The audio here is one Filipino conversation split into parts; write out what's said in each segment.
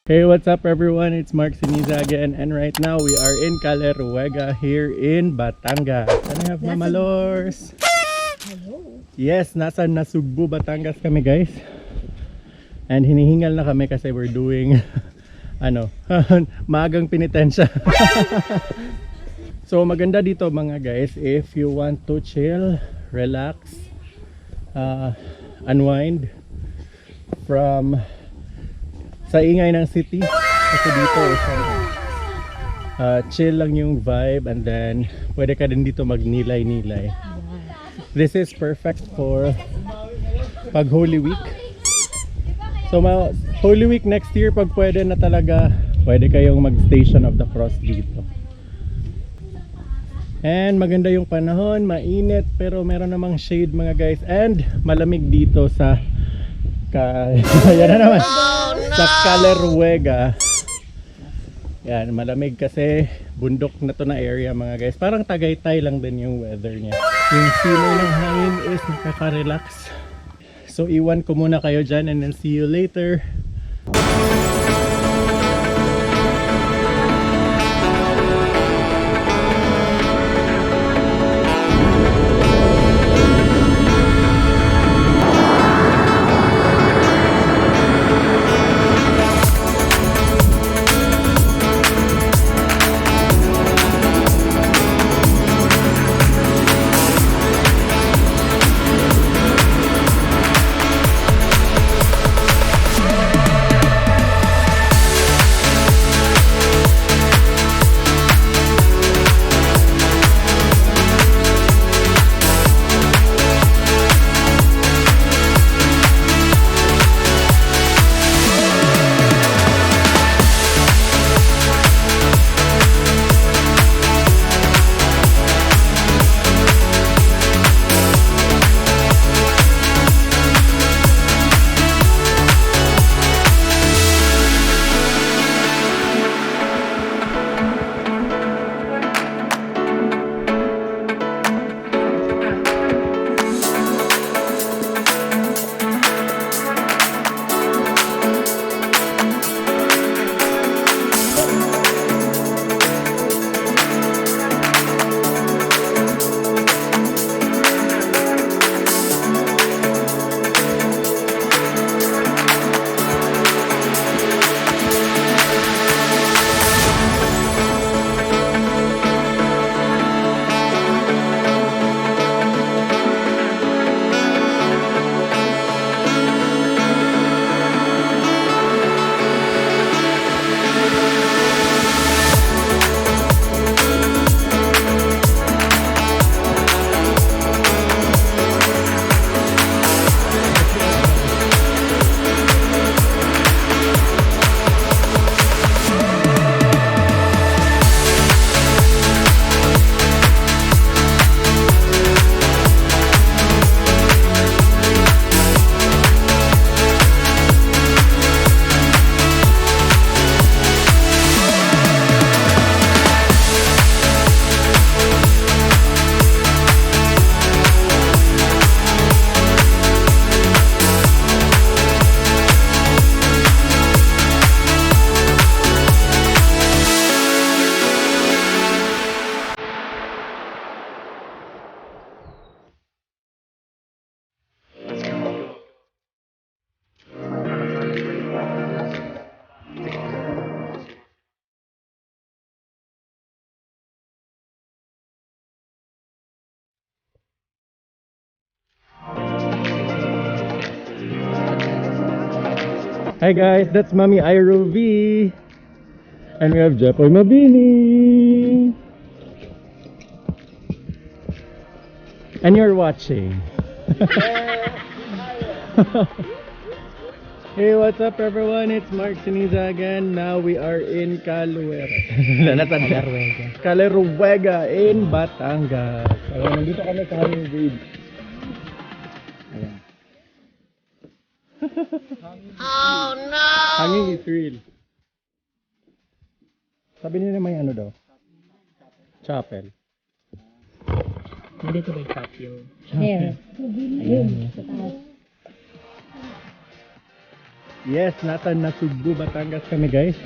Hey, what's up everyone? It's Mark Siniza again, and right now we are in Caleruega here in Batangas. And I have Mama Lors. Hello. Yes, nasa Nasugbu, Batangas kami guys. And hinihingal na kami kasi we're doing maagang penitensya. So maganda dito mga guys if you want to chill, relax, unwind from sa ingay ng city. Kasi dito chill lang yung vibe, and then pwede ka din dito magnilay-nilay. This is perfect for pag Holy Week. So Holy Week next year, pag pwede na talaga, pwede kayong mag Station of the Cross dito. And maganda yung panahon, mainit pero meron namang shade mga guys, and malamig dito sa yan na naman. Sa Caleruega. Yan, malamig kasi bundok na to na area mga guys. Parang Tagaytay lang din yung weather niya. Yung simoy ng hangin is nakaka-relax. So iwan ko muna kayo dyan and then see you later. Hi guys, that's Mami Iro V. And we have Jepoy Mabini. And you're watching. Hey, what's up everyone? It's Mark Siniza again. Now we are in Caleruega in Batangas. So, nandito kami sa Hanging Bridge. Ayan. Oh no! Hanging is real. Sabi nila may ano daw? Chapel. Hindi ito may chapel. Here. Ayun. Yes, nasa Nasugbu, Batangas kami guys.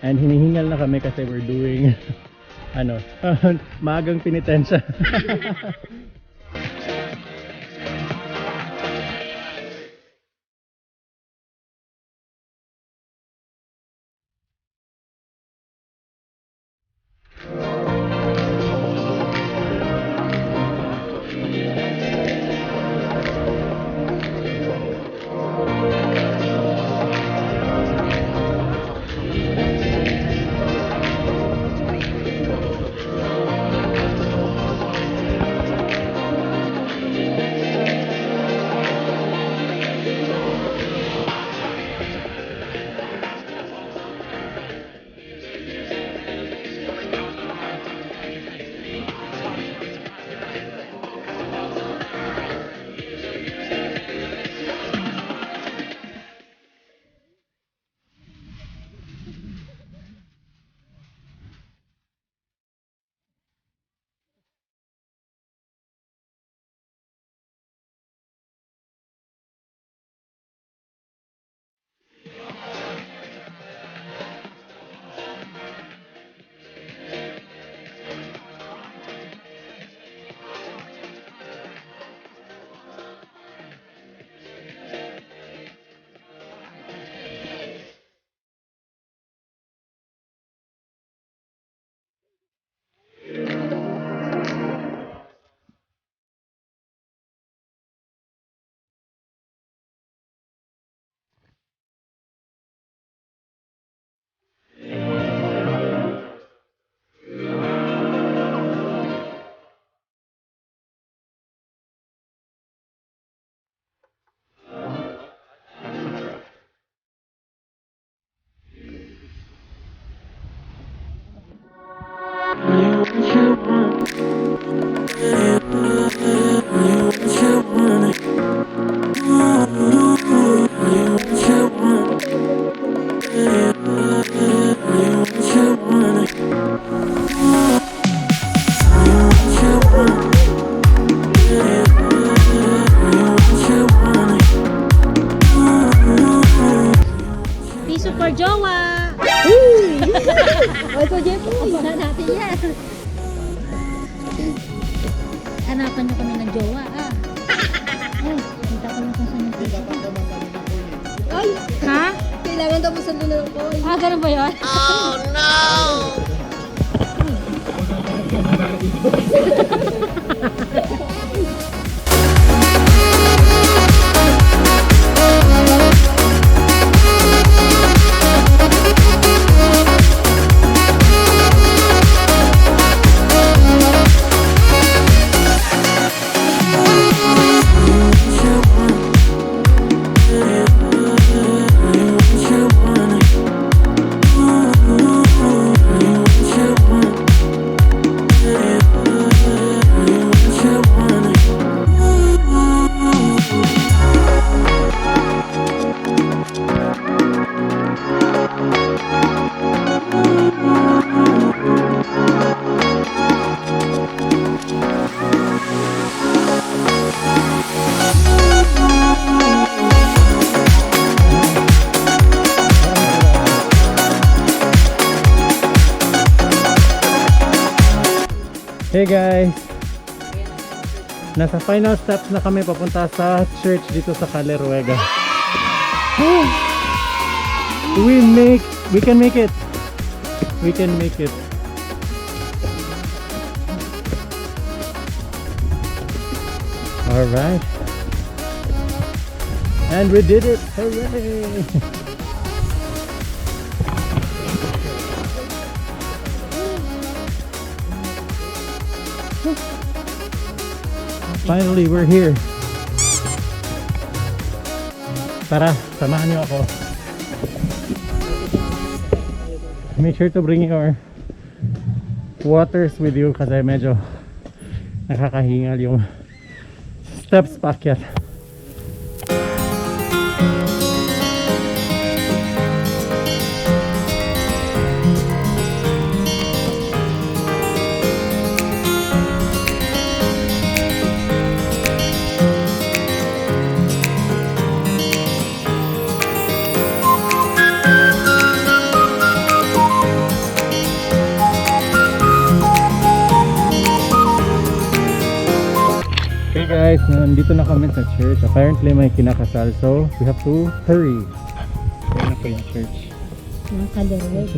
And hinihingal na kami kasi we're doing ano, maagang penitensya. Piso for jowa! Oy, ko Jeff, isa natin yan. Hanapan nyo kami ng jowa, ah. Ay, kita ko lang kung saan yung piso. Ay! Ha? Kailangan daw masalo na lang ko. Ah, ganun ba yun? Oh, no! Hey guys! Nasa final steps na kami papunta sa church dito sa Caleruega. We can make it! We can make it! Alright! And we did it! Hooray! Finally, we're here. Tara, samahan niyo ako. Make sure to bring your waters with you kasi medyo nakakahingal yung steps paakyat. nandito na kami sa church. Apparently may kinakasal, so we have to hurry. Ayan na po yung church. Mga kalawag.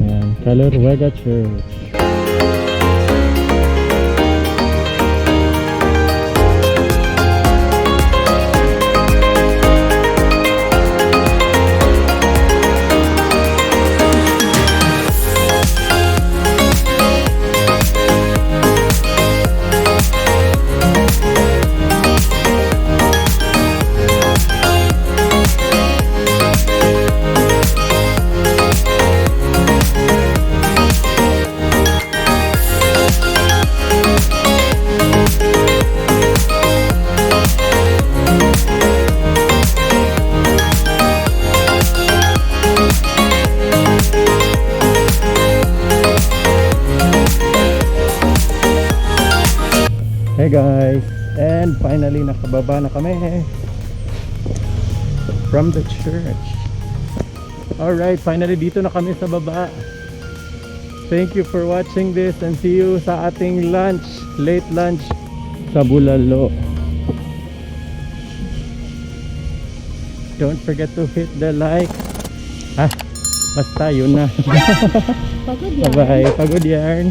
Ayan, Calerwega Church. Hey guys, and finally nakababa na kami from the church. Alright, finally dito na kami sa baba. Thank you for watching this and see you sa ating lunch, late lunch sa Bulalo. Don't forget to hit the like. Basta yun na. Pagod yan. Bye bye, pagod yarn.